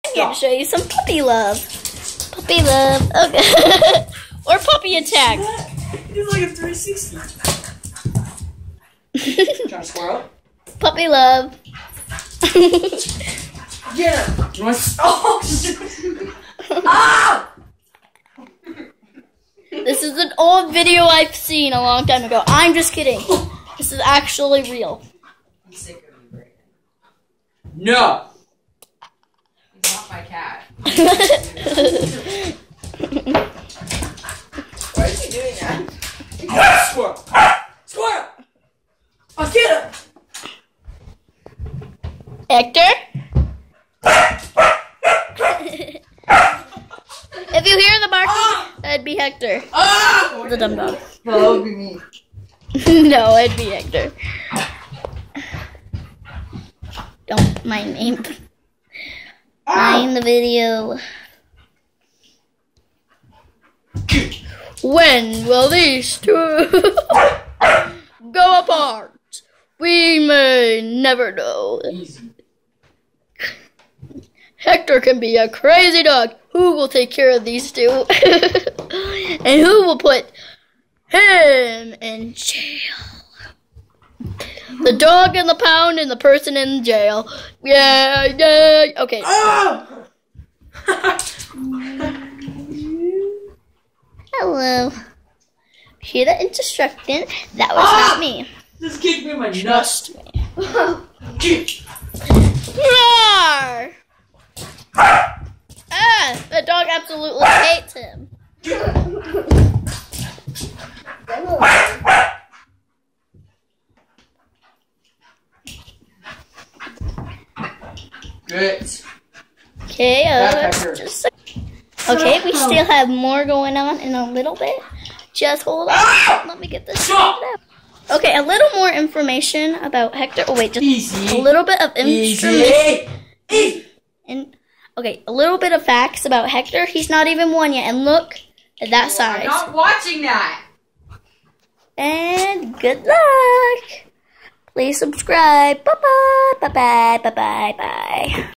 I'm going to show you some puppy love. Puppy love. Okay. Or puppy attack. It's like a 360. Trying to squirrel? Puppy love. Get him. Oh! Ah! This is an old video I've seen a long time ago. I'm just kidding. This is actually real. I'm sick of you, Brayden. No! He's not my cat. Why is he doing that? Squirrel! Squirrel! I'll get him! Hector? If you hear the barking, that'd be Hector. The dumb dog. No, that would be me. No, it'd be Hector. Don't mind me. Mind the video. When will these two go apart? We may never know. Easy. Hector can be a crazy dog. Who will take care of these two? And who will put him in jail? The dog in the pound and the person in jail. Yeah, yeah. Okay. Hello. Hear that instruction? That was not me. Just kick me in my nuts. Trust me. Roar! The dog absolutely hates him. Good. Okay, okay, we still have more going on in a little bit. Just hold on. Let me get this sorted out. Okay, a little more information about Hector. Oh wait, just a little bit of information. Okay, a little bit of facts about Hector. He's not even 1 yet, and look at that size. I'm not watching that. And good luck. Please subscribe. Bye bye. Bye bye. Bye bye. Bye.